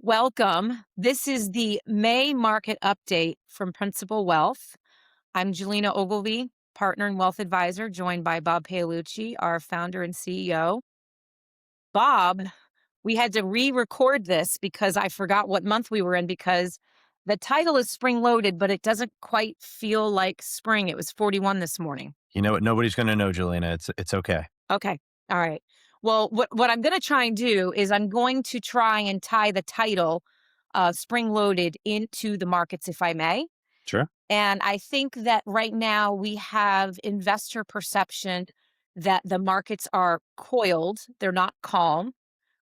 Welcome. This is the May market update from Principal Wealth. I'm Julina Ogilvie, partner and wealth advisor, joined by Bob Paolucci, our founder and CEO. Bob, we had to re-record this because I forgot what month we were in because the title is spring loaded, but it doesn't quite feel like spring. It was 41 this morning. You know what? Nobody's going to know, Julina. It's okay. Okay. All right. Well, what I'm going to try and do is I'm going to try and tie the title spring loaded into the markets, if I may. Sure. And I think that right now we have investor perception that the markets are coiled, they're not calm.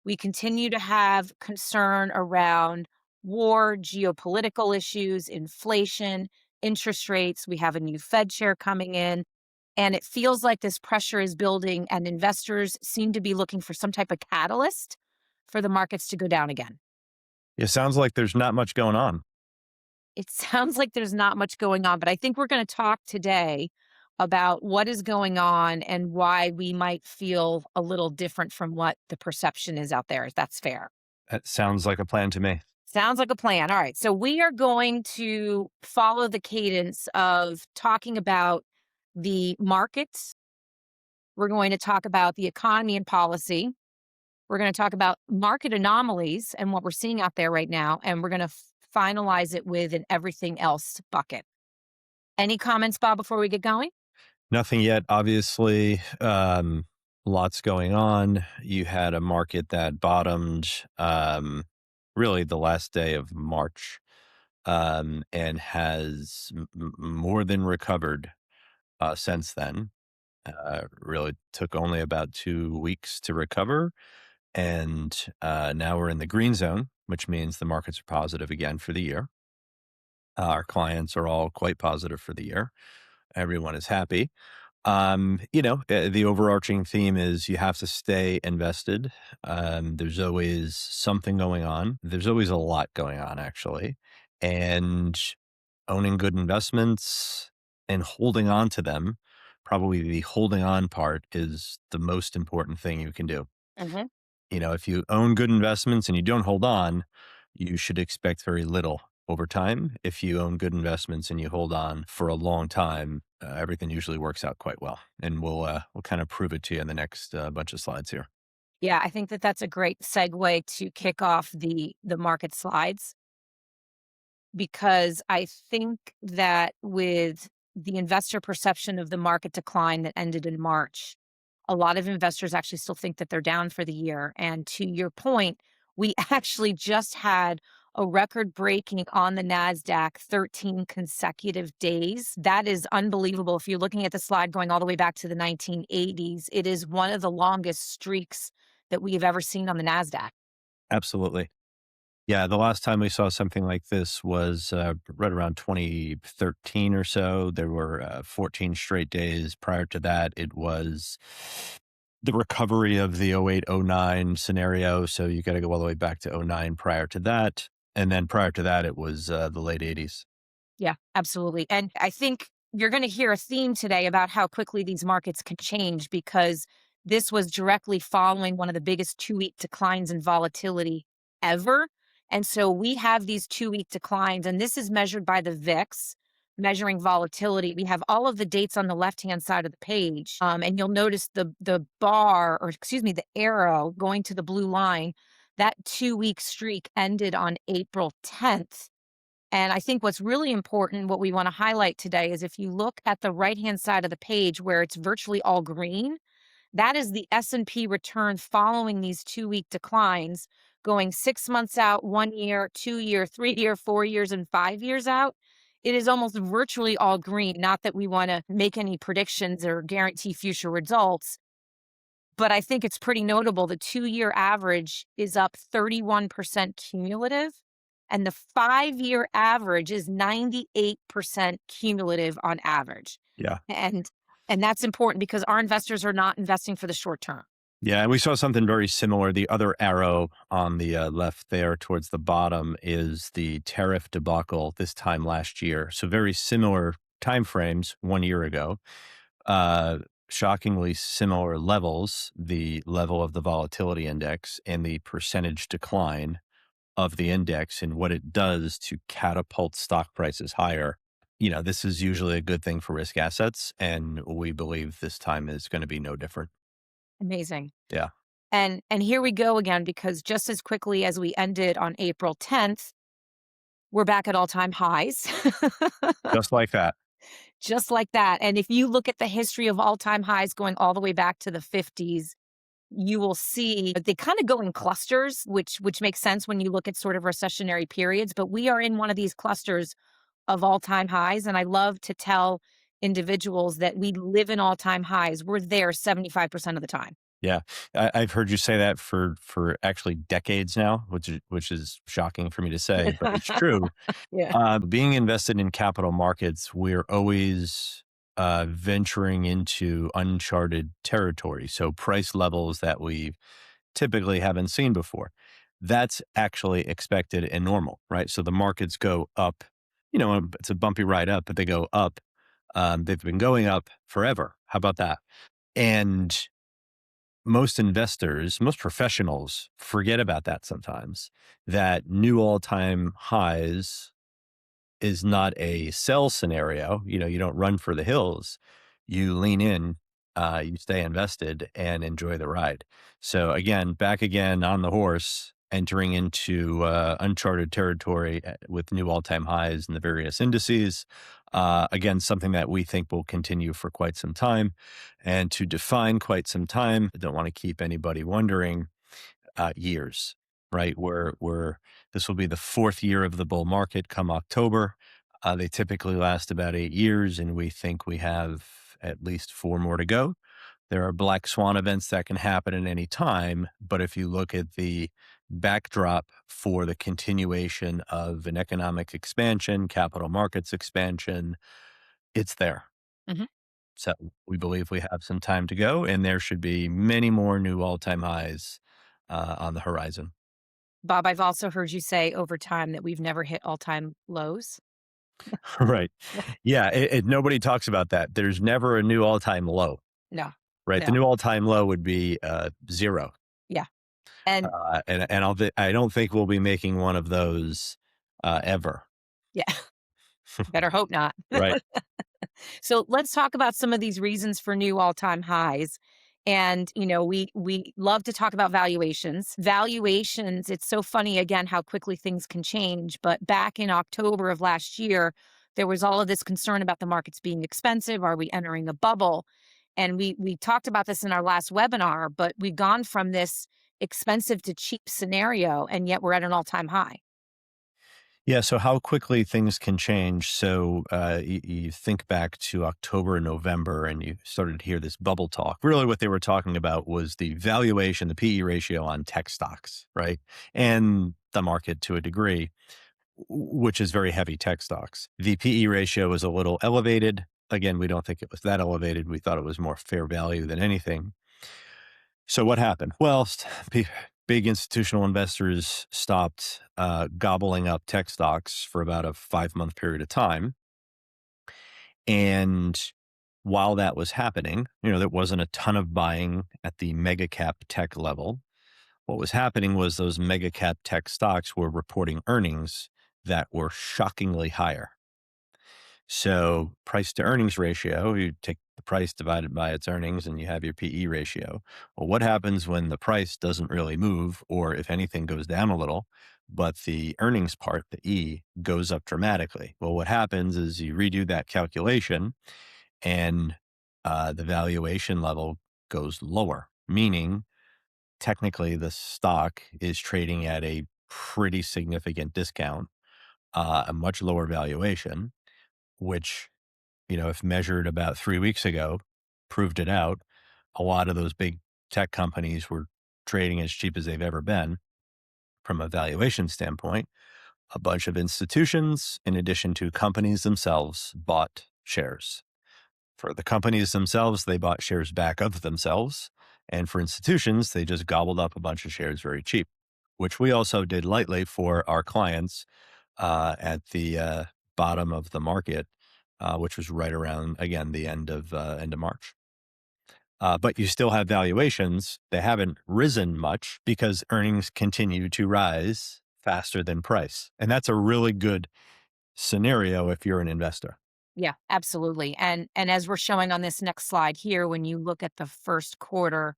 We continue to have concern around war, geopolitical issues, inflation, interest rates. We have a new Fed chair coming in. And it feels like this pressure is building, and investors seem to be looking for some type of catalyst for the markets to go down again. It sounds like there's not much going on. It sounds like there's not much going on, but I think we're going to talk today about what is going on and why we might feel a little different from what the perception is out there, if that's fair. That sounds like a plan to me. Sounds like a plan. All right. So we are going to follow the cadence of talking about the markets. We're going to talk about the economy and policy. We're going to talk about market anomalies and what we're seeing out there right now. And we're going to finalize it with an everything else bucket. Any comments, Bob, before we get going? Nothing yet. Obviously, lots going on. You had a market that bottomed really the last day of March and has more than recovered since then. Really took only about 2 weeks to recover. And now we're in the green zone, which means the markets are positive again for the year. Our clients are all quite positive for the year. Everyone is happy. The overarching theme is you have to stay invested. There's always something going on. There's always a lot going on, actually. And owning good investments and holding on to them, probably the holding on part is the most important thing you can do. Hmm. If you own good investments and you don't hold on, you should expect very little over time. If you own good investments and you hold on for a long time, everything usually works out quite well. And we'll kind of prove it to you in the next bunch of slides here. Yeah, I think that that's a great segue to kick off the market slides, because I think that with the investor perception of the market decline that ended in March, a lot of investors actually still think that they're down for the year. And to your point, we actually just had a record breaking on the NASDAQ 13 consecutive days. That is unbelievable. If you're looking at the slide going all the way back to the 1980s, it is one of the longest streaks that we have ever seen on the NASDAQ. Absolutely. Yeah, the last time we saw something like this was right around 2013 or so. There were 14 straight days. Prior to that, it was the recovery of the 08, 09 scenario. So you got to go all the way back to 09 prior to that. And then prior to that, it was the late 80s. Yeah, absolutely. And I think you're going to hear a theme today about how quickly these markets can change, because this was directly following one of the biggest 2-week declines in volatility ever. And so we have these 2-week declines, and this is measured by the VIX, measuring volatility. We have all of the dates on the left-hand side of the page. And you'll notice the bar, or excuse me, the arrow going to the blue line. That 2-week streak ended on April 10th. And I think what's really important, what we want to highlight today, is if you look at the right-hand side of the page where it's virtually all green, that is the S&P return following these 2-week declines, going 6 months out, 1 year, 2 year, 3 year, 4 years, and 5 years out. It is almost virtually all green. Not that we want to make any predictions or guarantee future results, but I think it's pretty notable. The 2-year average is up 31% cumulative, and the 5-year average is 98% cumulative on average. Yeah. And that's important because our investors are not investing for the short term. Yeah, and we saw something very similar. The other arrow on the left there towards the bottom is the tariff debacle this time last year. So very similar timeframes 1 year ago. Shockingly similar levels, the level of the volatility index and the percentage decline of the index and what it does to catapult stock prices higher, this is usually a good thing for risk assets. And we believe this time is going to be no different. Amazing. Yeah. And here we go again, because just as quickly as we ended on April 10th, we're back at all-time highs. Just like that. Just like that. And if you look at the history of all-time highs going all the way back to the 50s, you will see they kind of go in clusters, which makes sense when you look at sort of recessionary periods. But we are in one of these clusters of all-time highs, and I love to tell individuals that we live in all-time highs. We're there 75% of the time. Yeah. I've heard you say that for actually decades now, which is shocking for me to say, but it's true. Yeah. Being invested in capital markets, we're always venturing into uncharted territory. So price levels that we typically haven't seen before. That's actually expected and normal, right? So the markets go up, it's a bumpy ride up, but they go up. They've been going up forever. How about that? And most investors, most professionals forget about that sometimes, that new all-time highs is not a sell scenario. You don't run for the hills. You lean in, you stay invested and enjoy the ride. So again, back again on the horse, entering into uncharted territory with new all-time highs in the various indices. Again, something that we think will continue for quite some time. And to define quite some time, I don't want to keep anybody wondering, years, right? Where this will be the fourth year of the bull market come October. They typically last about 8 years, and we think we have at least four more to go. There are black swan events that can happen at any time, but if you look at the backdrop for the continuation of an economic expansion, capital markets expansion, it's there. Mhm. So we believe we have some time to go, and there should be many more new all-time highs on the horizon. Bob, I've also heard you say over time that we've never hit all-time lows. Right. Yeah, nobody talks about that. There's never a new all-time low, No, right? The no. new all-time low would be 0. Yeah. And And I don't think we'll be making one of those ever. yeah, better hope not. Right. So let's talk about some of these reasons for new all-time highs. And we love to talk about valuations. Valuations, it's so funny again how quickly things can change. But back in October of last year, there was all of this concern about the markets being expensive. Are we entering a bubble? And we talked about this in our last webinar, but we've gone from this expensive to cheap scenario, and yet we're at an all-time high. Yeah, so how quickly things can change. So you think back to October and November, and you started to hear this bubble talk. Really, what they were talking about was the valuation, the PE ratio on tech stocks, right? And the market to a degree, which is very heavy tech stocks. The PE ratio is a little elevated. Again, we don't think it was that elevated. We thought it was more fair value than anything. So what happened? Well, big institutional investors stopped gobbling up tech stocks for about a 5-month period of time. And while that was happening, there wasn't a ton of buying at the mega cap tech level. What was happening was those mega cap tech stocks were reporting earnings that were shockingly higher. So price to earnings ratio, you take the price divided by its earnings and you have your PE ratio. Well, what happens when the price doesn't really move, or if anything goes down a little, but the earnings part, the E, goes up dramatically? Well, what happens is you redo that calculation and the valuation level goes lower, meaning technically the stock is trading at a pretty significant discount, a much lower valuation, which if measured about 3 weeks ago, proved it out. A lot of those big tech companies were trading as cheap as they've ever been from a valuation standpoint. A bunch of institutions, in addition to companies themselves, bought shares. For the companies themselves, they bought shares back of themselves. And for institutions, they just gobbled up a bunch of shares very cheap, which we also did lightly for our clients at the bottom of the market, which was right around, again, the end of March. But you still have valuations. They haven't risen much because earnings continue to rise faster than price. And that's a really good scenario if you're an investor. Yeah, absolutely. And as we're showing on this next slide here, when you look at the first quarter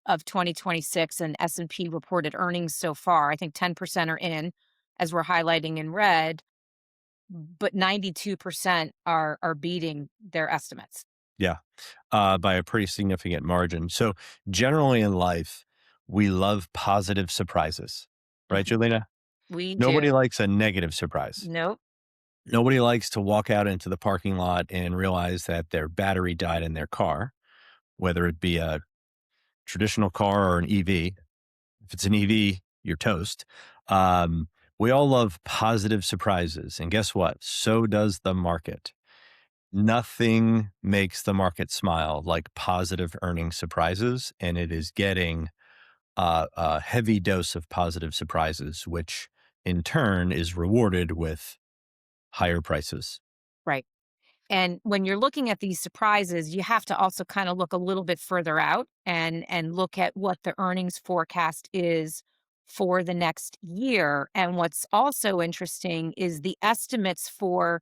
of 2026 and S&P reported earnings so far, I think 10% are in, as we're highlighting in red, but 92% are beating their estimates. Yeah, by a pretty significant margin. So generally in life, we love positive surprises, right, Julina? We Nobody do. likes a negative surprise. Nope. Nobody likes to walk out into the parking lot and realize that their battery died in their car, whether it be a traditional car or an EV. If it's an EV, you're toast. Um, we all love positive surprises. And guess what? So does the market. Nothing makes the market smile like positive earnings surprises. And it is getting a heavy dose of positive surprises, which in turn is rewarded with higher prices. Right. And when you're looking at these surprises, you have to also kind of look a little bit further out and look at what the earnings forecast is for the next year. And what's also interesting is the estimates for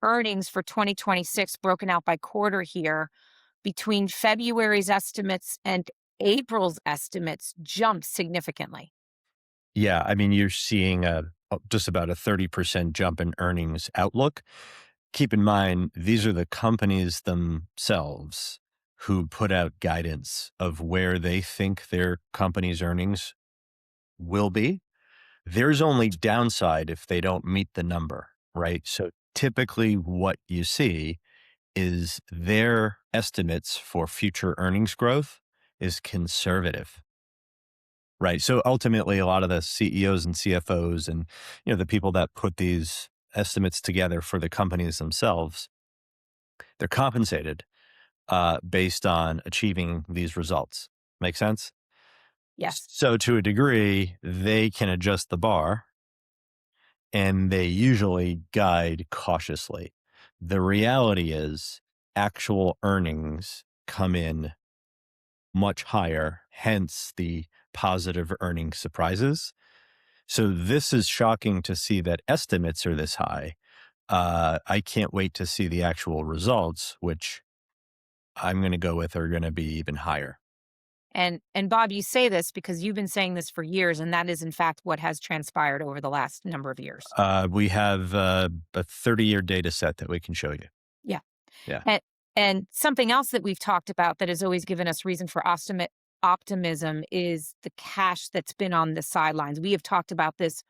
earnings for 2026 broken out by quarter here between February's estimates and April's estimates jumped significantly. Yeah, I mean, you're seeing just about a 30% jump in earnings outlook. Keep in mind, these are the companies themselves who put out guidance of where they think their company's earnings will be. There's only downside if they don't meet the number, right? So typically what you see is their estimates for future earnings growth is conservative. Right. So ultimately, a lot of the CEOs and CFOs and the people that put these estimates together for the companies themselves, they're compensated based on achieving these results. Make sense? Yes. So to a degree, they can adjust the bar and they usually guide cautiously. The reality is actual earnings come in much higher, hence the positive earnings surprises. So this is shocking to see that estimates are this high. I can't wait to see the actual results, which I'm going to go with are going to be even higher. And Bob, you say this because you've been saying this for years, and that is in fact what has transpired over the last number of years. We have a 30-year data set that we can show you. Yeah. Yeah. And and something else that we've talked about that has always given us reason for optimism is the cash that's been on the sidelines. We have talked about this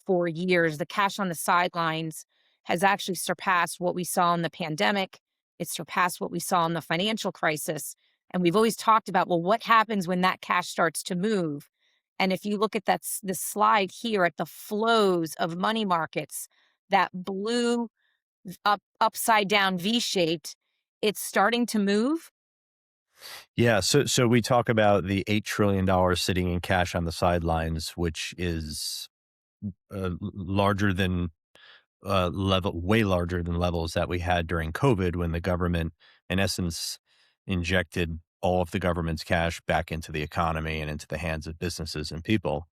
for years. The cash on the sidelines has actually surpassed what we saw in the pandemic. It surpassed what we saw in the financial crisis. And we've always talked about, well, what happens when that cash starts to move? And if you look at this slide here at the flows of money markets, that blue upside down V-shaped, it's starting to move. Yeah. So we talk about the $8 trillion sitting in cash on the sidelines, which is larger than way larger than levels that we had during COVID when the government, in essence, injected all of the government's cash back into the economy and into the hands of businesses and people.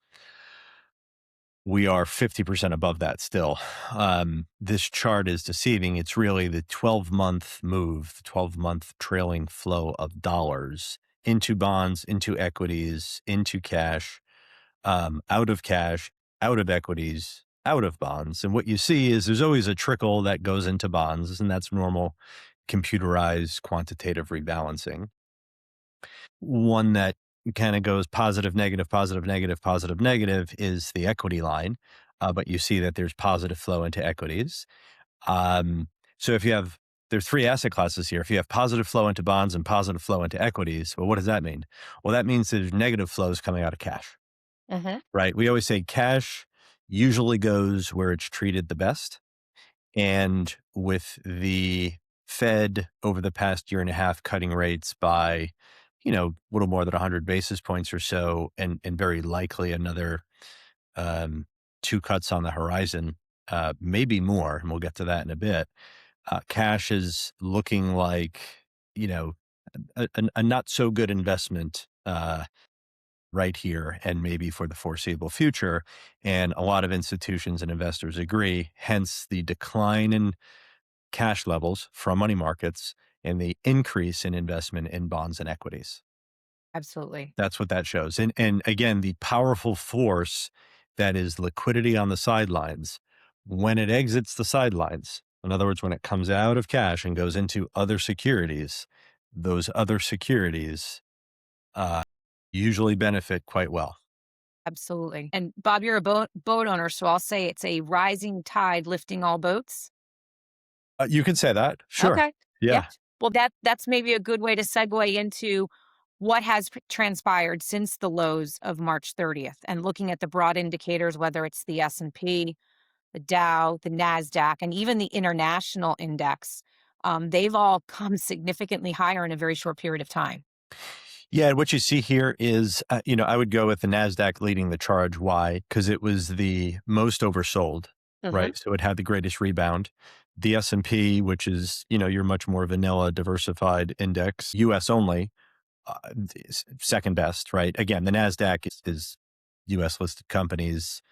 We are 50% above that still. This chart is deceiving. It's really the 12-month move, the 12-month trailing flow of dollars into bonds, into equities, into cash, out of equities, out of bonds. And what you see is there's always a trickle that goes into bonds, and that's normal computerized quantitative rebalancing. One that kind of goes positive, negative, positive, negative, positive, negative is the equity line. But you see that there's positive flow into equities. So if you have, there's three asset classes here. If you have positive flow into bonds and positive flow into equities, well, what does that mean? Well, that means there's negative flows coming out of cash. Uh-huh. Right. We always say cash usually goes where it's treated the best. And with the Fed over the past year and a half cutting rates by, a little more than 100 basis points or so, and very likely another um, two cuts on the horizon, maybe more, and we'll get to that in a bit. Cash is looking like, you know, a not so good investment right here and maybe for the foreseeable future. And a lot of institutions and investors agree, hence the decline in cash levels from money markets and the increase in investment in bonds and equities. Absolutely. That's what that shows. And again, the powerful force that is liquidity on the sidelines, when it exits the sidelines, in other words, when it comes out of cash and goes into other securities, those other securities uh, usually benefit quite well. Absolutely. And Bob, you're a boat owner, so I'll say it's a rising tide lifting all boats. You can say that. Sure. Okay. Yep. Yeah. Well, that's maybe a good way to segue into what has transpired since the lows of March 30th and looking at the broad indicators, whether it's the S&P, the Dow, the Nasdaq, and even the international index. They've all come significantly higher in a very short period of time. Yeah, what you see here is, I would go with the Nasdaq leading the charge. Why? Because it was the most oversold, Hmm. right? So it had the greatest rebound. The S&P, which is, your much more vanilla diversified index, US only, second best, right? Again, the Nasdaq is US listed companies.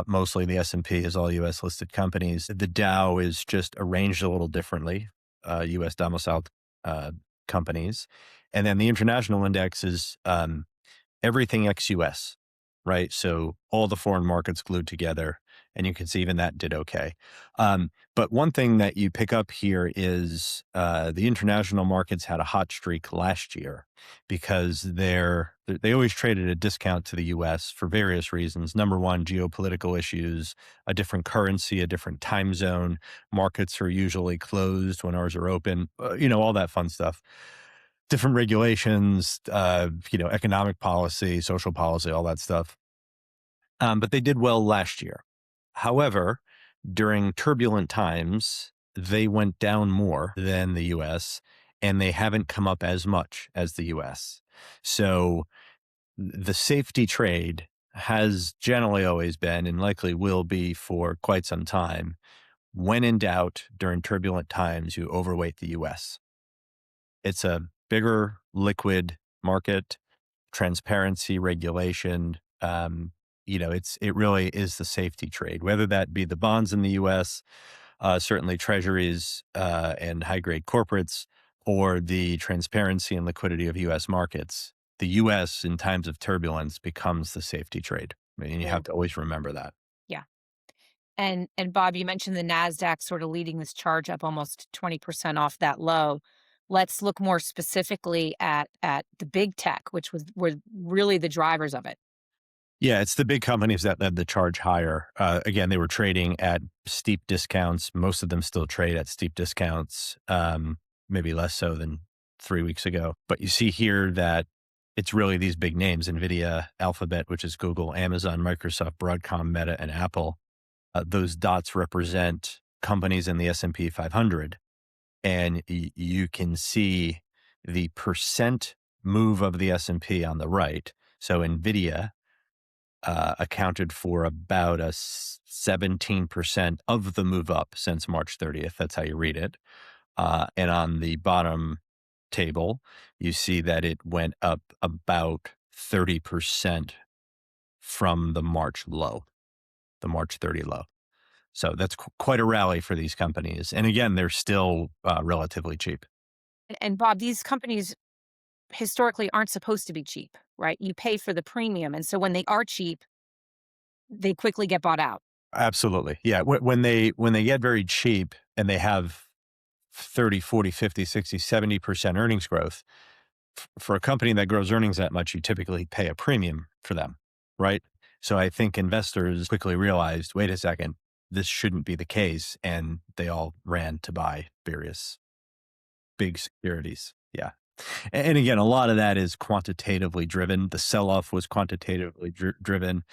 Mostly the S&P is all US listed companies. The Dow is just arranged a little differently, US domiciled companies. And then the international index is everything ex-US, right? So all the foreign markets glued together, and you can see even that did okay. But one thing that you pick up here is the international markets had a hot streak last year because they always traded at a discount to the US for various reasons. Number one, geopolitical issues, a different currency, a different time zone. Markets are usually closed when ours are open, all that fun stuff, different regulations, economic policy, social policy, all that stuff. But they did well last year. However, during turbulent times, they went down more than the US and they haven't come up as much as the US. So the safety trade has generally always been and likely will be for quite some time. When in doubt, during turbulent times, you overweight the US. It's a bigger liquid market, transparency, regulation. It really is the safety trade, whether that be the bonds in the U.S., certainly treasuries and high grade corporates, or the transparency and liquidity of U.S. markets. The U.S. in times of turbulence becomes the safety trade, and you Very have to important. always remember that. Yeah. And Bob, you mentioned the Nasdaq sort of leading this charge up almost 20% off that low. Let's look more specifically at the big tech, which were really the drivers of it. Yeah, it's the big companies that led the charge higher. Again, they were trading at steep discounts. Most of them still trade at steep discounts, maybe less so than 3 weeks ago. But you see here that it's really these big names: NVIDIA, Alphabet, which is Google, Amazon, Microsoft, Broadcom, Meta, and Apple. Those dots represent companies in the S&P 500. And you can see the percent move of the S&P on the right. So NVIDIA accounted for about 17% of the move up since March 30th. That's how you read it. And on the bottom table, you see that it went up about 30% from the March low, the March 30 low. So that's quite a rally for these companies. And again, they're still relatively cheap. And Bob, these companies historically aren't supposed to be cheap, right? You pay for the premium. And so when they are cheap, they quickly get bought out. Absolutely. Yeah. When they get very cheap and they have 30, 40, 50, 60, 70% earnings growth, for a company that grows earnings that much, you typically pay a premium for them, right? So I think investors quickly realized, wait a second, this shouldn't be the case. And they all ran to buy various big securities. Yeah. And again, a lot of that is quantitatively driven. The sell off was quantitatively driven.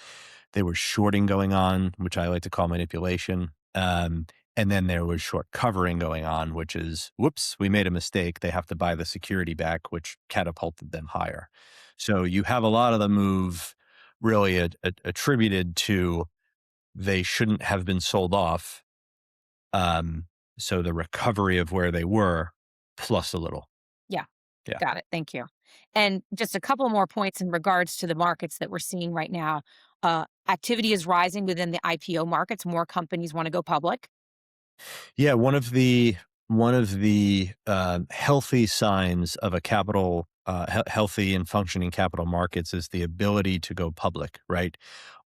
There was shorting going on, which I like to call manipulation. And then there was short covering going on, which is, whoops, we made a mistake. They have to buy the security back, which catapulted them higher. So you have a lot of the move really attributed to they shouldn't have been sold off. Um, so the recovery of where they were plus a little. Yeah. Yeah. Got it. Thank you. And just a couple more points in regards to the markets that we're seeing right now. Activity is rising within the IPO markets. More companies want to go public. Yeah, one of the healthy signs of a healthy and functioning capital markets is the ability to go public, right?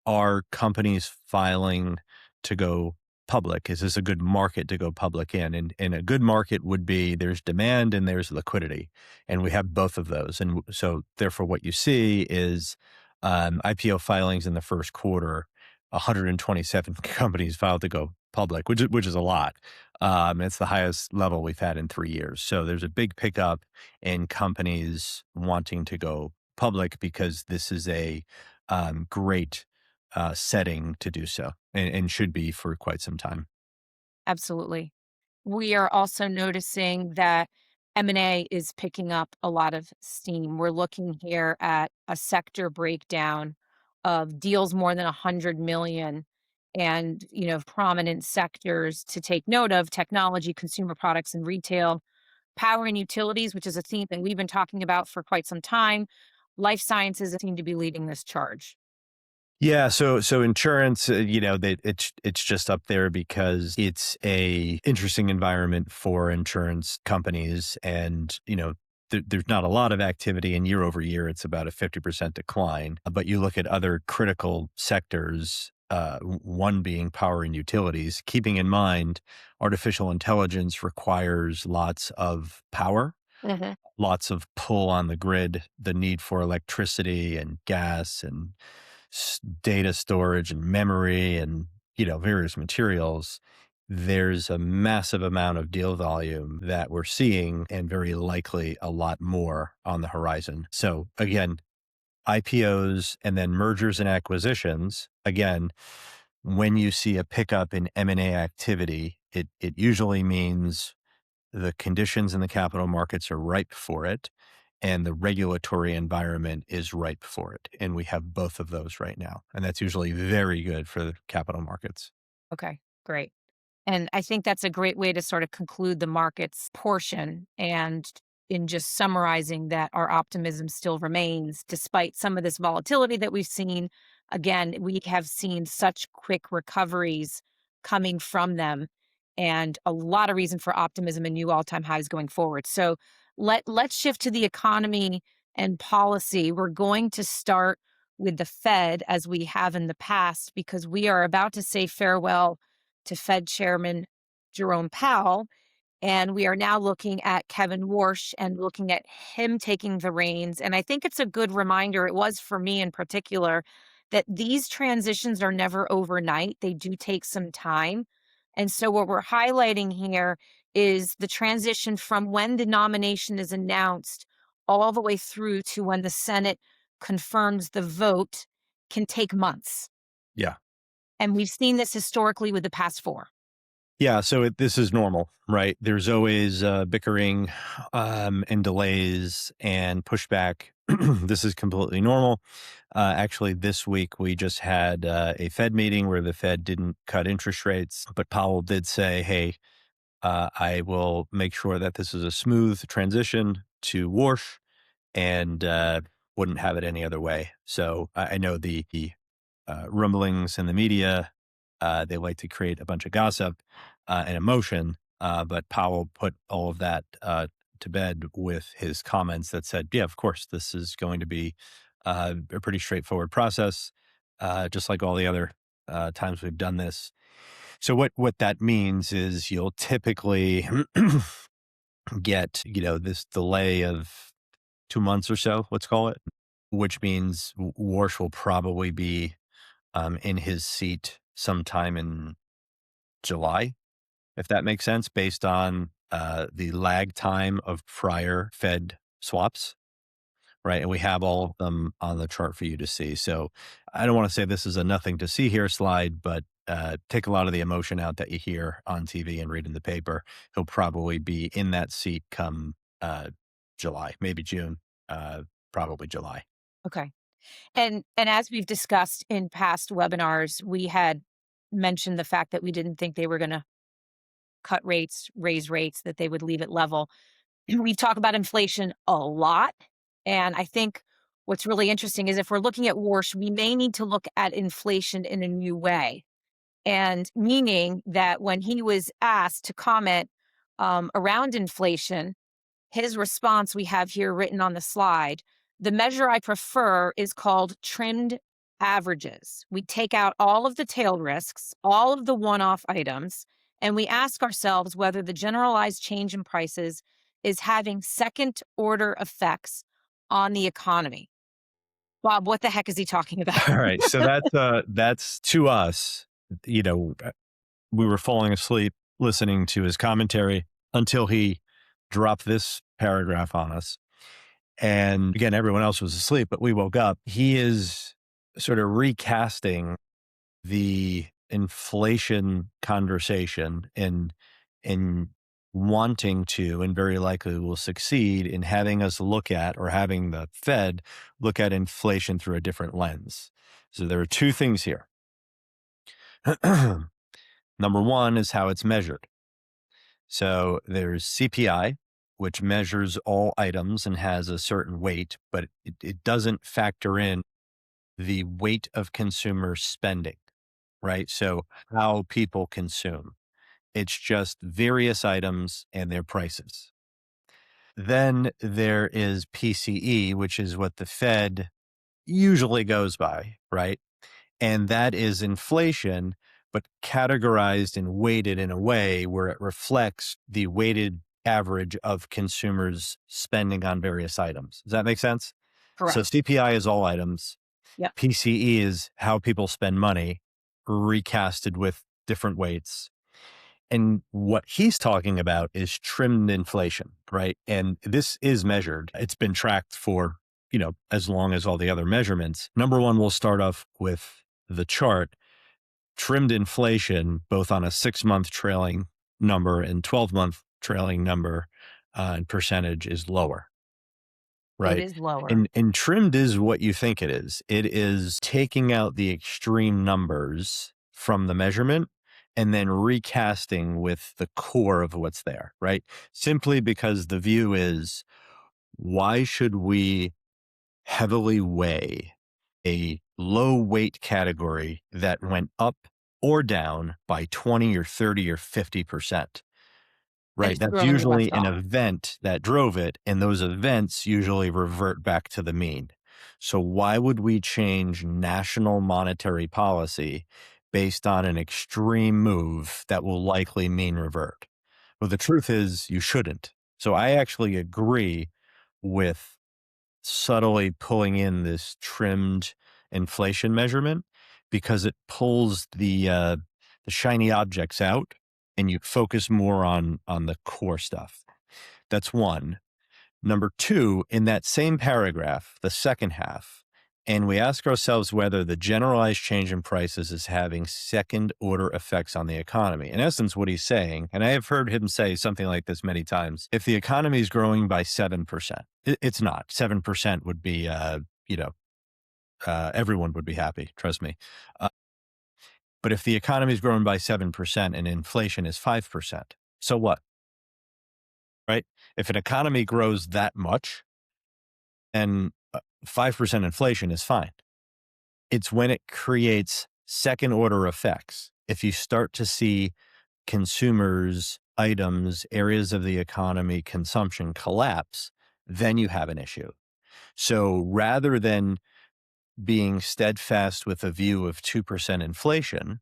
Are companies filing to go public? Is this a good market to go public in? And a good market would be there's demand and there's liquidity, and we have both of those. And so, therefore, what you see is IPO filings in the first quarter. 127 companies filed to go public, which is a lot. It's the highest level we've had in 3 years. So there's a big pickup in companies wanting to go public because this is a great setting to do so, and should be for quite some time. Absolutely. We are also noticing that M&A is picking up a lot of steam. We're looking here at a sector breakdown of deals more than 100 million and, prominent sectors to take note of: technology, consumer products and retail, power and utilities, which is a theme that we've been talking about for quite some time. Life sciences seem to be leading this charge. Yeah, so insurance, it's just up there because it's a interesting environment for insurance companies, and there's not a lot of activity, and year over year, it's about a 50% decline. But you look at other critical sectors, one being power and utilities. Keeping in mind, artificial intelligence requires lots of power, Hmm. lots of pull on the grid, the need for electricity and gas and data storage and memory and various materials. There's a massive amount of deal volume that we're seeing, and very likely a lot more on the horizon. So again, IPOs and then mergers and acquisitions. Again, when you see a pickup in M&A activity, it usually means the conditions in the capital markets are ripe for it, and the regulatory environment is ripe for it. And we have both of those right now. And that's usually very good for the capital markets. Okay, great. And I think that's a great way to sort of conclude the markets portion. And in just summarizing that our optimism still remains despite some of this volatility that we've seen. Again, we have seen such quick recoveries coming from them, and a lot of reason for optimism and new all-time highs going forward. So let's shift to the economy and policy. We're going to start with the Fed as we have in the past, because we are about to say farewell to Fed Chairman Jerome Powell. And we are now looking at Kevin Warsh and looking at him taking the reins. And I think it's a good reminder, it was for me in particular, that these transitions are never overnight. They do take some time. And so what we're highlighting here is the transition from when the nomination is announced all the way through to when the Senate confirms the vote can take months. Yeah. And we've seen this historically with the past four. Yeah. So this is normal, right? There's always bickering and delays and pushback. This is completely normal. Actually, this week we just had a Fed meeting where the Fed didn't cut interest rates, but Powell did say, hey, I will make sure that this is a smooth transition to Warsh, and wouldn't have it any other way. So I know the rumblings in the media, they like to create a bunch of gossip and emotion, but Powell put all of that to bed with his comments that said, yeah, of course, this is going to be a pretty straightforward process, just like all the other times we've done this. So what that means is you'll typically get, this delay of 2 months or so, let's call it, which means Warsh will probably be in his seat sometime in July, if that makes sense, based on the lag time of prior Fed swaps, right? And we have all of them on the chart for you to see. So I don't want to say this is a nothing to see here slide, but take a lot of the emotion out that you hear on TV and read in the paper. He'll probably be in that seat come July, maybe June, probably July. Okay. And as we've discussed in past webinars, we had mentioned the fact that we didn't think they were going to cut rates, raise rates, that they would leave it level. We've talked about inflation a lot. And I think what's really interesting is if we're looking at Warsh, we may need to look at inflation in a new way. And meaning that when he was asked to comment around inflation, his response we have here written on the slide, the measure I prefer is called trimmed averages. We take out all of the tail risks, all of the one off items, and we ask ourselves whether the generalized change in prices is having second order effects on the economy. Bob, what the heck is he talking about? All right. So that's to us, you know, we were falling asleep listening to his commentary until he dropped this paragraph on us. And again, everyone else was asleep, but we woke up. He is sort of recasting the inflation conversation and wanting to, and very likely will succeed in having us look at, or having the Fed look at inflation through a different lens. So there are two things here. Number one is how it's measured. So there's CPI, which measures all items and has a certain weight, but it doesn't factor in the weight of consumer spending, right? So how people consume. It's just various items and their prices. Then there is PCE, which is what the Fed usually goes by, right? And that is inflation, but categorized and weighted in a way where it reflects the weighted average of consumers' spending on various items. Does that make sense? So Correct. CPI is all items. Yep. PCE is how people spend money, recasted with different weights. And what he's talking about is trimmed inflation, right? And this is measured. It's been tracked for, as long as all the other measurements. Number one, we'll start off with the chart. Trimmed inflation, both on a 6-month trailing number and 12-month trailing number and percentage, is lower, It right? is lower. And trimmed is what you think it is. It is taking out the extreme numbers from the measurement and then recasting with the core of what's there, right? Simply because the view is, why should we heavily weigh a low weight category that went up or down by 20 or 30 or 50%? And Right. it's That's growing left usually an off. event that drove it, and those events usually revert back to the mean. So why would we change national monetary policy based on an extreme move that will likely mean revert? Well, the truth is you shouldn't. So I actually agree with subtly pulling in this trimmed inflation measurement, because it pulls the shiny objects out and you focus more on the core stuff. That's one. Number two, in that same paragraph, the second half, and we ask ourselves whether the generalized change in prices is having second order effects on the economy. In essence, what he's saying, and I have heard him say something like this many times, if the economy is growing by 7%, it's not. 7% would be, everyone would be happy, trust me. Uh, but if the economy is growing by 7% and inflation is 5%, so what, right? If an economy grows that much, and 5% inflation is fine. It's when it creates second order effects. If you start to see consumers, items, areas of the economy, consumption collapse, then you have an issue. So rather than being steadfast with a view of 2% inflation,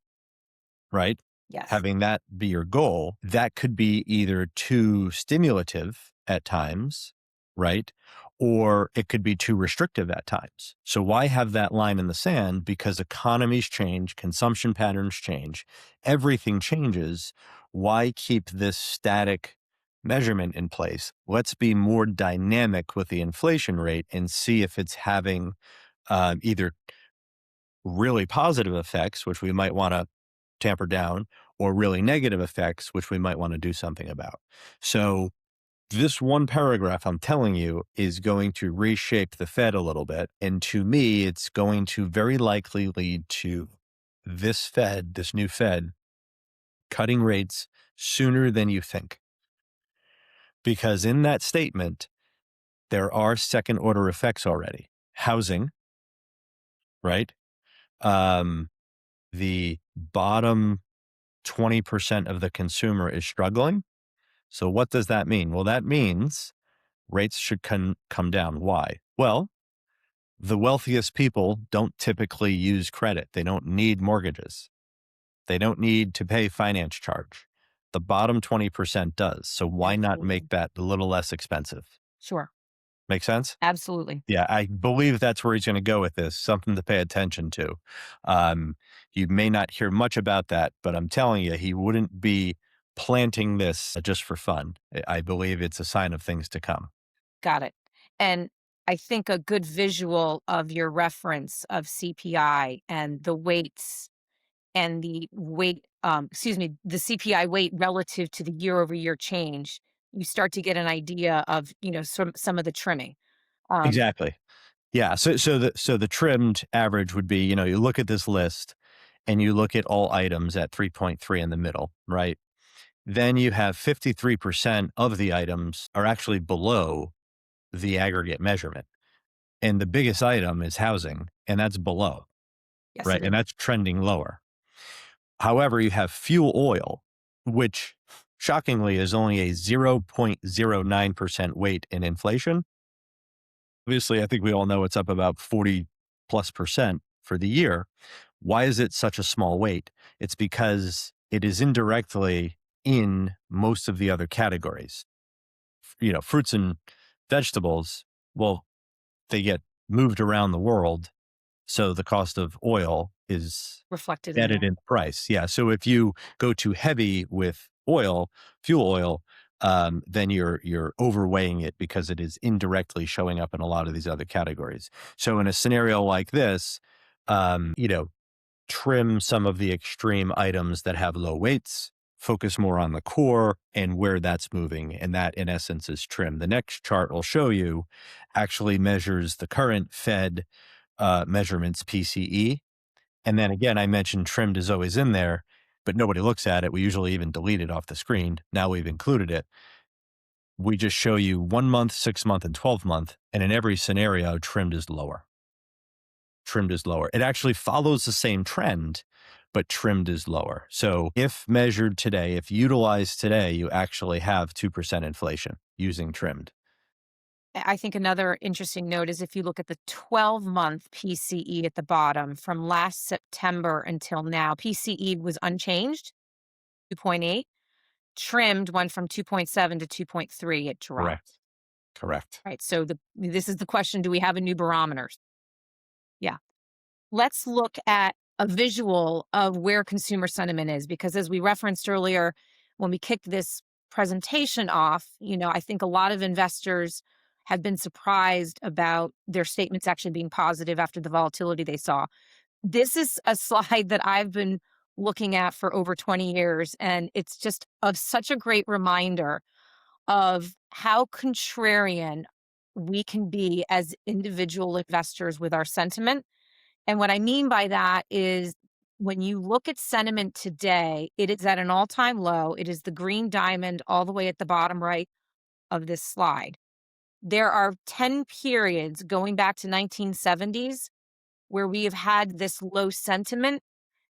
right? Yes. Having that be your goal, that could be either too stimulative at times, right? Or it could be too restrictive at times. So why have that line in the sand? Because economies change, consumption patterns change, everything changes. Why keep this static measurement in place? Let's be more dynamic with the inflation rate and see if it's having either really positive effects, which we might want to tamper down, or really negative effects, which we might want to do something about. So this one paragraph, I'm telling you, is going to reshape the Fed a little bit. And to me, it's going to very likely lead to this new Fed, cutting rates sooner than you think. Because in that statement, there are second order effects already. Housing, right? Um, the bottom 20% of the consumer is struggling. So what does that mean? Well, that means rates should come down. Why? Well, the wealthiest people don't typically use credit. They don't need mortgages. They don't need to pay finance charge. The bottom 20% does. So why not Absolutely. make that a little less expensive? Sure. Make sense? Absolutely. Yeah, I believe that's where he's going to go with this. Something to pay attention to. Um, you may not hear much about that, but I'm telling you, he wouldn't be planting this just for fun. I believe it's a sign of things to come. Got it. And I think a good visual of your reference of CPI and the weights and the weight, excuse me, the CPI weight relative to the year over year change, you start to get an idea of, some of the trimming. Um, Exactly. Yeah. So the trimmed average would be, you look at this list and you look at all items at 3.3 in the middle, right? Then you have 53% of the items are actually below the aggregate measurement. And the biggest item is housing, and that's below, yes, right? it And is. that's trending lower. However, you have fuel oil, which shockingly is only a 0.09% weight in inflation. Obviously, I think we all know it's up about 40+% for the year. Why is it such a small weight? It's because it is indirectly in most of the other categories. Fruits and vegetables, well, they get moved around the world. So the cost of oil is Reflected in embedded there. in the price. Yeah. So if you go too heavy with oil, fuel oil, then you're overweighing it because it is indirectly showing up in a lot of these other categories. So in a scenario like this, um, you know, trim some of the extreme items that have low weights, focus more on the core and where that's moving. And that, in essence, is trim. The next chart will show you actually measures the current Fed measurements PCE. And then again, I mentioned trimmed is always in there, but nobody looks at it. We usually even delete it off the screen. Now we've included it. We just show you 1 month, 6 month, and 12 month. And in every scenario, trimmed is lower. Trimmed is lower. It actually follows the same trend, but trimmed is lower. So if measured today, if utilized today, you actually have 2% inflation using trimmed. I think another interesting note is if you look at the 12-month PCE at the bottom from last September until now, PCE was unchanged, 2.8. Trimmed went from 2.7 to 2.3. It Correct. dropped. Correct. Right. So this is the question: do we have a new barometer? Yeah. Let's look at a visual of where consumer sentiment is, because as we referenced earlier, when we kicked this presentation off, I think a lot of investors have been surprised about their statements actually being positive after the volatility they saw. This is a slide that I've been looking at for over 20 years, and it's just of such a great reminder of how contrarian we can be as individual investors with our sentiment. And what I mean by that is when you look at sentiment today, it is at an all time low. It is the green diamond all the way at the bottom right of this slide. There are 10 periods going back to 1970s where we have had this low sentiment,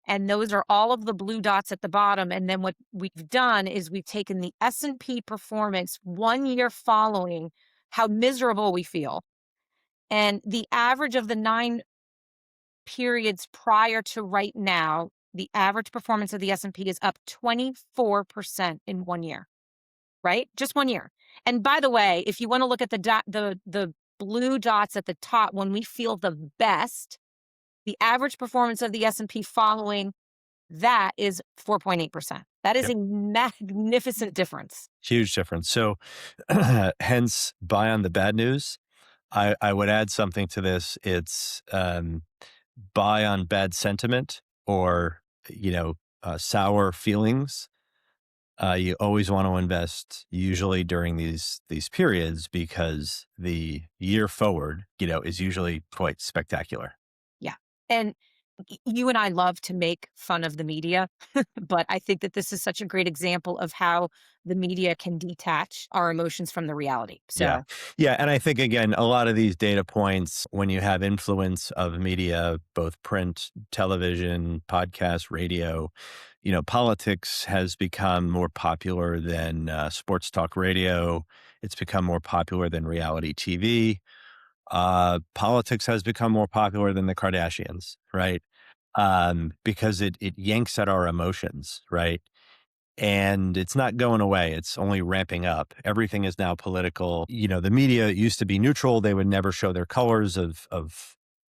and those are all of the blue dots at the bottom. And then what we've done is we've taken the S&P performance 1 year following how miserable we feel, and the average of the 9 periods prior to right now, the average performance of the S&P is up 24% in 1 year, right? Just 1 year. And by the way, if you want to look at the blue dots at the top, when we feel the best, the average performance of the S&P following that is 4.8%. That is Yep. a magnificent difference. Huge difference. So hence buy on the bad news. I would add something to this. It's buy on bad sentiment or, sour feelings. You always want to invest usually during these periods because the year forward, is usually quite spectacular. Yeah. And You and I love to make fun of the media, but I think that this is such a great example of how the media can detach our emotions from the reality. Yeah. So, Yeah. And I think, again, a lot of these data points, when you have influence of media, both print, television, podcast, radio, politics has become more popular than sports talk radio. It's become more popular than reality TV. Politics has become more popular than the Kardashians, right? Because it yanks at our emotions, right? And it's not going away. It's only ramping up. Everything is now political. The media used to be neutral. They would never show their colors of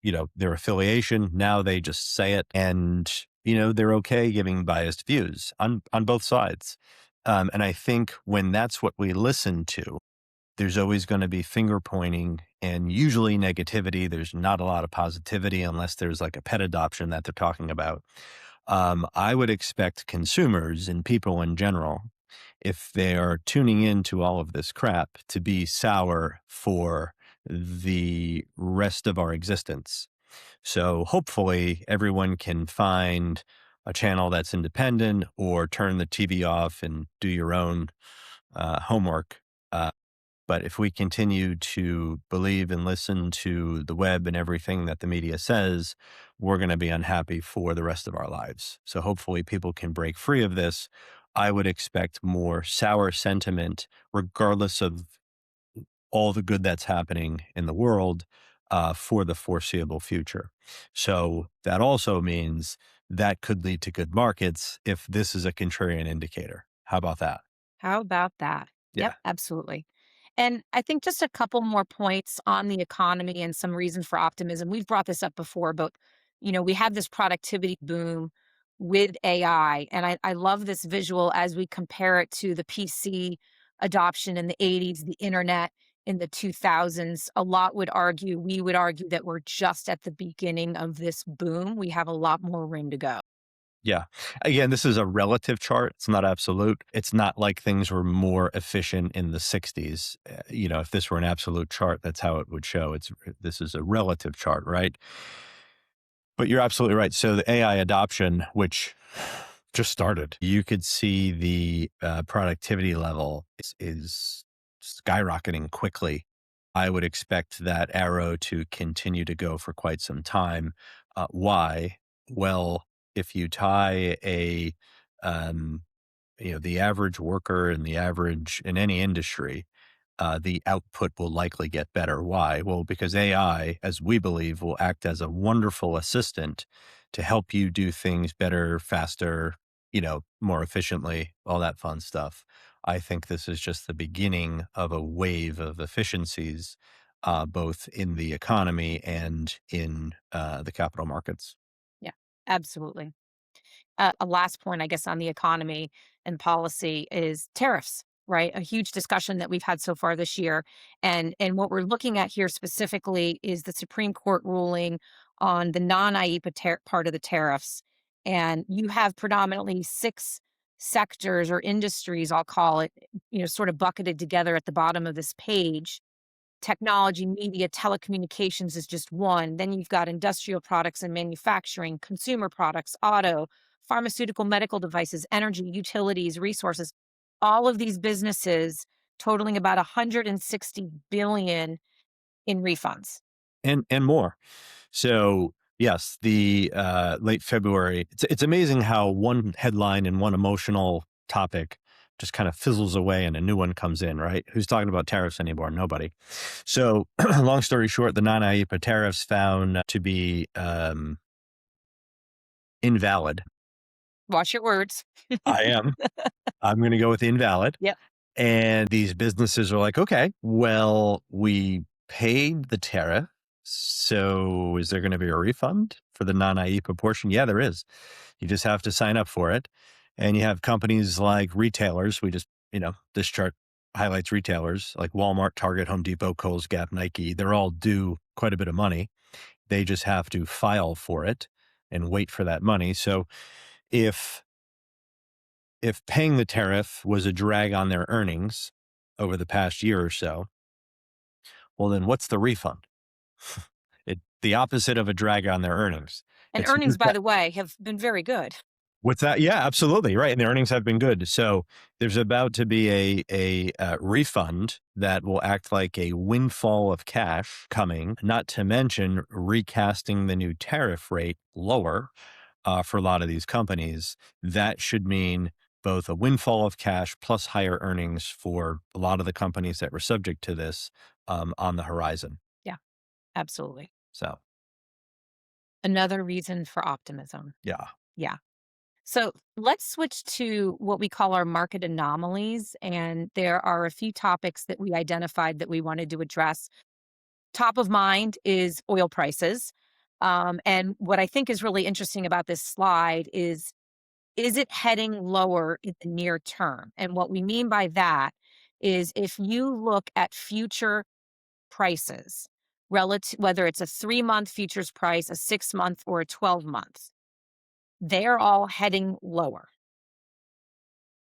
their affiliation. Now they just say it, and they're okay giving biased views on both sides. And I think when that's what we listen to, there's always going to be finger pointing and usually negativity. There's not a lot of positivity unless there's like a pet adoption that they're talking about. I would expect consumers and people in general, if they are tuning into all of this crap, to be sour for the rest of our existence. So hopefully everyone can find a channel that's independent or turn the TV off and do your own homework. But if we continue to believe and listen to the web and everything that the media says, we're going to be unhappy for the rest of our lives. So hopefully people can break free of this. I would expect more sour sentiment, regardless of all the good that's happening in the world, for the foreseeable future. So that also means that could lead to good markets if this is a contrarian indicator. How about that? how about that? Yeah. Yep, absolutely. And I think just a couple more points on the economy and some reason for optimism. We've brought this up before, but we have this productivity boom with AI. And I love this visual as we compare it to the PC adoption in the 80s, the internet in the 2000s. We would argue that we're just at the beginning of this boom. We have a lot more room to go. Yeah. Again, this is a relative chart. It's not absolute. It's not like things were more efficient in the 60s. If this were an absolute chart, that's how it would show. This is a relative chart, right? But you're absolutely right. So the AI adoption, which just started, you could see the productivity level is skyrocketing quickly. I would expect that arrow to continue to go for quite some time. Why? Well, if you tie um, the average worker and the average in any industry, the output will likely get better. Why? Well, because AI, as we believe, will act as a wonderful assistant to help you do things better, faster, more efficiently, all that fun stuff. I think this is just the beginning of a wave of efficiencies, both in the economy and in the capital markets. Yeah, absolutely. A last point, I guess, on the economy and policy is tariffs, right? A huge discussion that we've had so far this year, and what we're looking at here specifically is the Supreme Court ruling on the non-IEPA part of the tariffs, and you have predominantly six sectors or industries, I'll call it, sort of bucketed together at the bottom of this page. Technology, media, telecommunications is just one. Then you've got industrial products and manufacturing, consumer products, auto, pharmaceutical, medical devices, energy, utilities, resources. All of these businesses totaling about 160 billion in refunds. And more. So yes, the late February. It's amazing how one headline and one emotional topic just kind of fizzles away and a new one comes in. Right? Who's talking about tariffs anymore? Nobody. So long story short, the non-IEPA tariffs found to be invalid. Watch your words. I am. I'm going to go with invalid. Yep. And these businesses are like, okay, well, we paid the tariff. So is there going to be a refund for the non-IEPA portion? Yeah, there is. You just have to sign up for it. And you have companies like retailers. This chart highlights retailers like Walmart, Target, Home Depot, Kohl's, Gap, Nike. They're all due quite a bit of money. They just have to file for it and wait for that money. So if paying the tariff was a drag on their earnings over the past year or so, well, then what's the refund? The opposite of a drag on their earnings. And It's earnings, by the way, have been very good. What's that? Yeah, absolutely. Right. And the earnings have been good. So there's about to be a refund that will act like a windfall of cash coming, not to mention recasting the new tariff rate lower for a lot of these companies. That should mean both a windfall of cash plus higher earnings for a lot of the companies that were subject to this on the horizon. Yeah, absolutely. So, Another reason for optimism. yeah. Yeah. So let's switch to what we call our market anomalies. And there are a few topics that we identified that we wanted to address. Top of mind is oil prices. And what I think is really interesting about this slide is it heading lower in the near term? And what we mean by that is if you look at future prices, relative, whether it's a 3-month futures price, a 6-month, or a 12-month, they're all heading lower.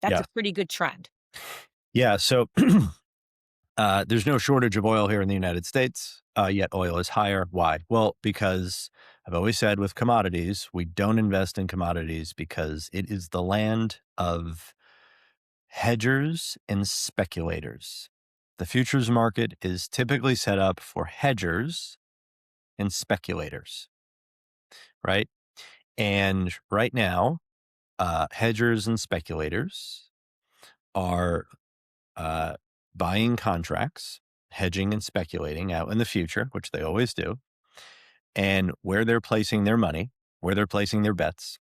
That's Yeah. a pretty good trend. Yeah. So there's no shortage of oil here in the United States, yet oil is higher. Why? Well, because I've always said with commodities, we don't invest in commodities because it is the land of hedgers and speculators. The futures market is typically set up for hedgers and speculators, right? And right now, hedgers and speculators are uh, buying contracts, hedging and speculating out in the future, which they always do, and where they're placing their money, where they're placing their bets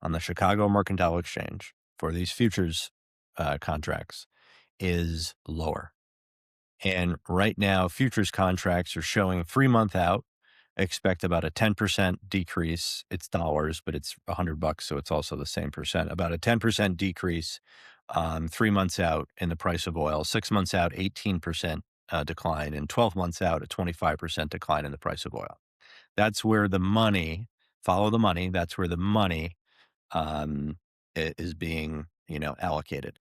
on the Chicago Mercantile Exchange for these futures contracts is lower. And right now, futures contracts are showing 3-month out. Expect about a 10% decrease. It's dollars, but it's $100, so it's also the same percent. About a 10% decrease 3 months out in the price of oil. 6 months out, 18% decline, and 12 months out, a 25% decline in the price of oil. That's where the money, follow the money. That's where the money is being, allocated.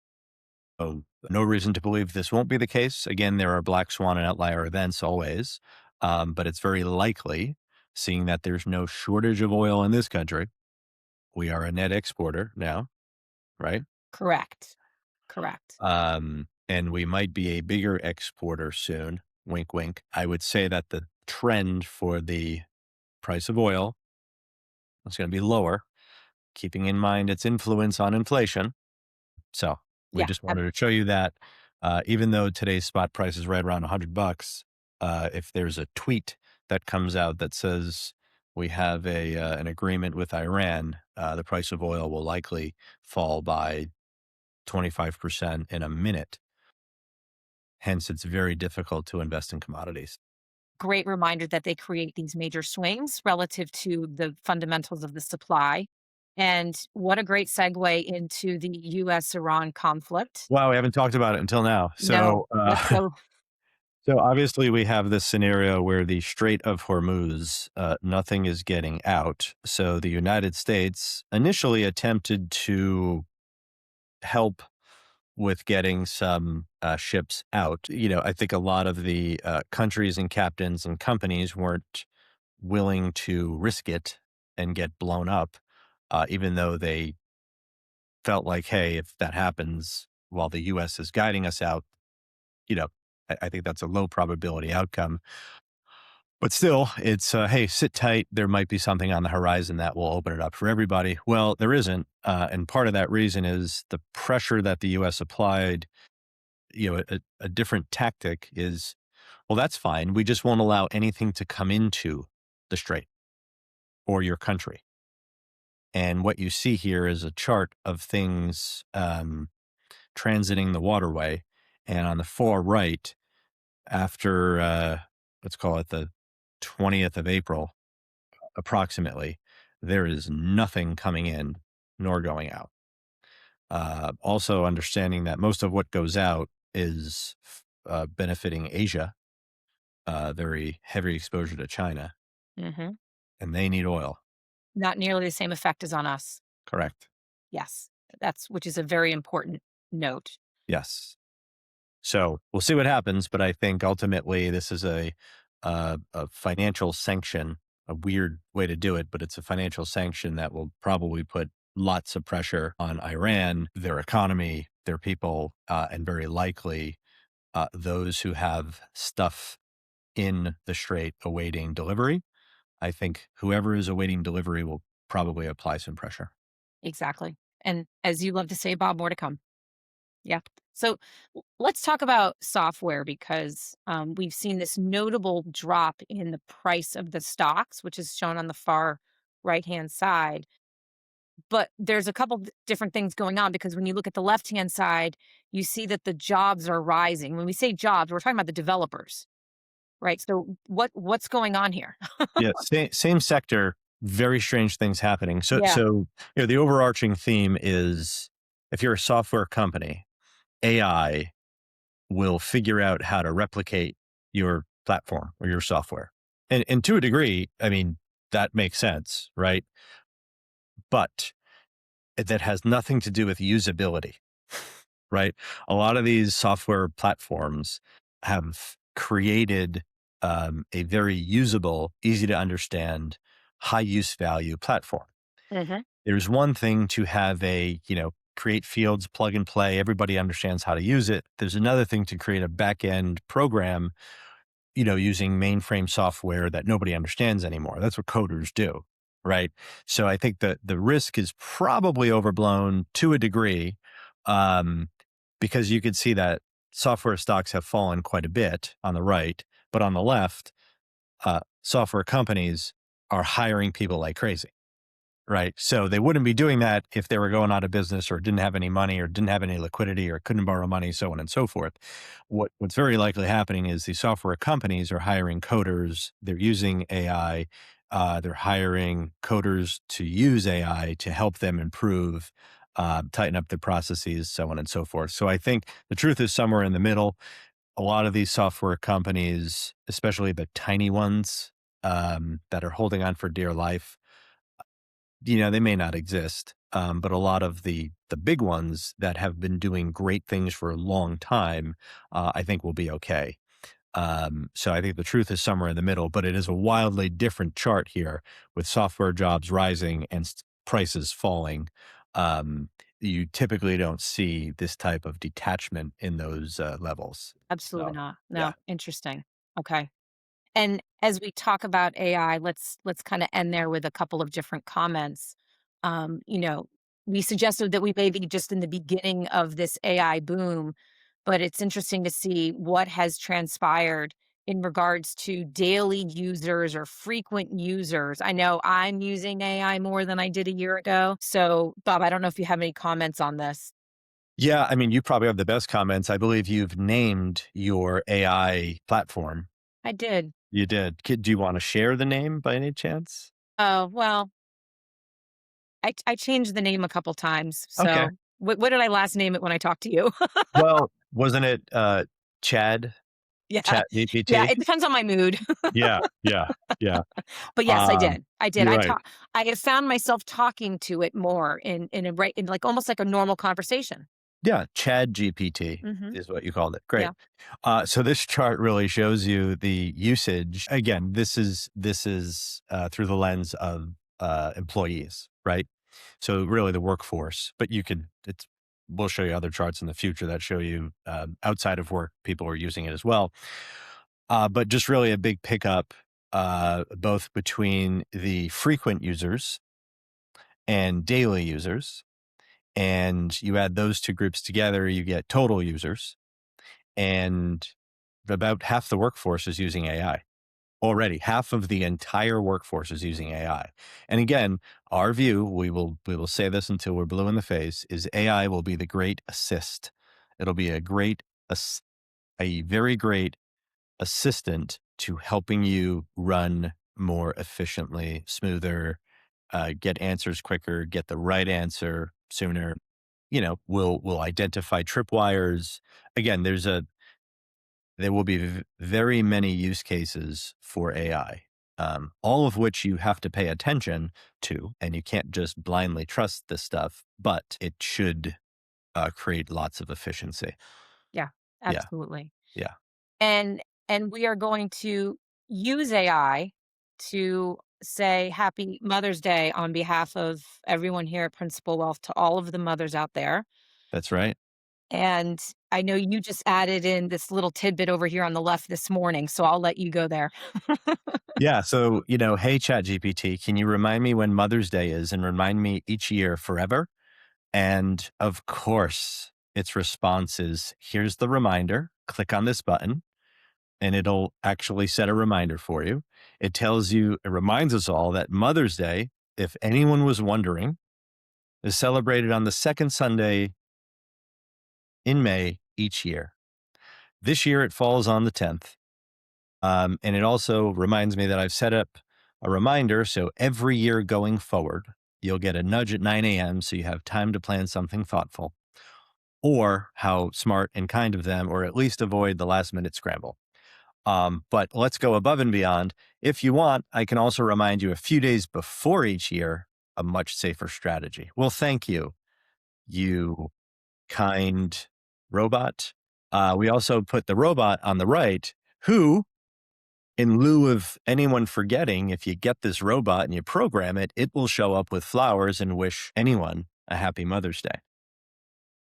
So no reason to believe this won't be the case. Again, there are black swan and outlier events always, but it's very likely, seeing that there's no shortage of oil in this country. We are a net exporter now, right? Correct. Correct. And we might be a bigger exporter soon. Wink, wink. I would say that the trend for the price of oil is going to be lower, keeping in mind its influence on inflation. So we Yeah. just wanted to show you that even though today's spot price is right around $100, if there's a tweet that comes out that says we have an agreement with Iran, the price of oil will likely fall by 25% in a minute. Hence, it's very difficult to invest in commodities. Great reminder that they create these major swings relative to the fundamentals of the supply. And what a great segue into the US Iran conflict. Wow, we haven't talked about it until now. No, let's go. So obviously we have this scenario where the Strait of Hormuz, nothing is getting out. So the United States initially attempted to help with getting some ships out. I think a lot of the countries and captains and companies weren't willing to risk it and get blown up, even though they felt like, hey, if that happens while the U.S. is guiding us out, you know, I think that's a low probability outcome. But still, it's, hey, sit tight. There might be something on the horizon that will open it up for everybody. Well, there isn't. And part of that reason is the pressure that the U.S. applied. A different tactic is, well, that's fine. We just won't allow anything to come into the strait or your country. And what you see here is a chart of things transiting the waterway. And on the far right, after, let's call it the 20th of April, approximately, there is nothing coming in nor going out. Also, understanding that most of what goes out is benefiting Asia, very heavy exposure to China, Hmm. and they need oil. Not nearly the same effect as on us. Correct. Yes. That's which is a very important note. Yes. So we'll see what happens, but I think ultimately this is a financial sanction a weird way to do it, but it's a financial sanction that will probably put lots of pressure on Iran, their economy, their people, and very likely those who have stuff in the strait awaiting delivery. I think whoever is awaiting delivery will probably apply some pressure. Exactly. And as you love to say, Bob, more to come. Yeah. So let's talk about software because we've seen this notable drop in the price of the stocks, which is shown on the far right hand side. But there's a couple different things going on because when you look at the left hand side, you see that the jobs are rising. When we say jobs, we're talking about the developers, right? So what's going on here? Yeah, same sector, very strange things happening. So Yeah. so the overarching theme is if you're a software company, AI will figure out how to replicate your platform or your software. And to a degree, I mean, that makes sense, right? But that has nothing to do with usability, right? A lot of these software platforms have created a very usable, easy to understand, high use value platform. Hmm. There's one thing to have create fields, plug and play, everybody understands how to use it. There's another thing to create a back end program, using mainframe software that nobody understands anymore. That's what coders do, right? So I think that the risk is probably overblown to a degree, um, because you could see that software stocks have fallen quite a bit on the right, but on the left, software companies are hiring people like crazy. Right. So they wouldn't be doing that if they were going out of business or didn't have any money or didn't have any liquidity or couldn't borrow money, so on and so forth. What's very likely happening is the software companies are hiring coders. They're using AI. They're hiring coders to use AI to help them improve, tighten up the processes, so on and so forth. So I think the truth is somewhere in the middle. A lot of these software companies, especially the tiny ones that are holding on for dear life, they may not exist, but a lot of the big ones that have been doing great things for a long time, I think will be okay. So I think the truth is somewhere in the middle, but it is a wildly different chart here with software jobs rising and prices falling. You typically don't see this type of detachment in those levels. Absolutely So not. yeah. No, interesting. Okay. And as we talk about AI, let's kind of end there with a couple of different comments. Um, you know, we suggested that we may be just in the beginning of this AI boom, but it's interesting to see what has transpired in regards to daily users or frequent users. I know I'm using AI more than I did a year ago. So, Bob, I don't know if you have any comments on this. Yeah, I mean, you probably have the best comments. I believe you've named your AI platform. I did. You did. Do you want to share the name by any chance? Oh, well, I changed the name a couple times, Okay. so what did I last name it when I talked to you? Well, wasn't it, Chad? Yeah. Chat Yeah, GPT? it depends on my mood. Yeah, yeah, yeah. But yes, I Um, did. I did. you're right. I have found myself talking to it more in like almost like a normal conversation. Yeah, Chad GPT Mhm. is what you called it. Great. Yeah. So this chart really shows you the usage. Again, this is through the lens of employees, right? So really the workforce. But we'll show you other charts in the future that show you outside of work, people are using it as well. But just really a big pickup, both between the frequent users and daily users. And you add those two groups together, you get total users. And about half the workforce is using AI already. Half of the entire workforce is using AI. And again, our view, we will say this until we're blue in the face, is AI will be the great assist. It'll be a very great assistant to helping you run more efficiently, smoother, get answers quicker, get the right answer sooner. Will identify tripwires. Again, there will be very many use cases for AI, all of which you have to pay attention to, and you can't just blindly trust this stuff. But it should create lots of efficiency. Yeah, Yeah, absolutely. yeah, And and we are going to use AI to say Happy Mother's Day on behalf of everyone here at Principal Wealth to all of the mothers out there. That's right. And I know you just added in this little tidbit over here on the left this morning, so I'll let you go there. Yeah. So, hey, ChatGPT, can you remind me when Mother's Day is and remind me each year forever? And of course, its response is here's the reminder, click on this button, and it'll actually set a reminder for you. It reminds us all that Mother's Day, if anyone was wondering, is celebrated on the second Sunday in May each year. This year, it falls on the 10th. And it also reminds me that I've set up a reminder. So every year going forward, you'll get a nudge at 9 a.m. So you have time to plan something thoughtful, or how smart and kind of them, or at least avoid the last minute scramble. But let's go above and beyond. If you want, I can also remind you a few days before each year, a much safer strategy. Well, thank you, you kind robot. We also put the robot on the right, who, in lieu of anyone forgetting, if you get this robot and you program it, it will show up with flowers and wish anyone a happy Mother's Day.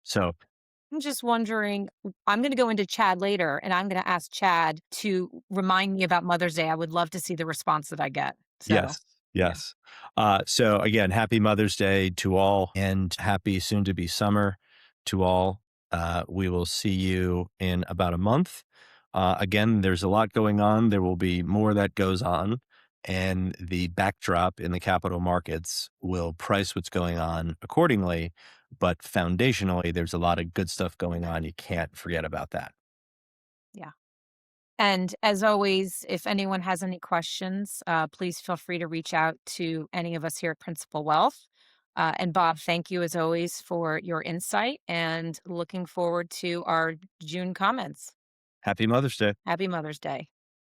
So, I'm just wondering, I'm going to go into Chad later and I'm going to ask Chad to remind me about Mother's Day. I would love to see the response that I get. So, yes, yeah. yes. So again, happy Mother's Day to all, and happy soon to be summer to all. We will see you in about a month. Again, there's a lot going on. There will be more that goes on, and the backdrop in the capital markets will price what's going on accordingly. But foundationally, there's a lot of good stuff going on. You can't forget about that. Yeah. And as always, if anyone has any questions, please feel free to reach out to any of us here at Principal Wealth. And Bob, thank you as always for your insight and looking forward to our June comments. Happy Mother's Day. Happy Mother's Day.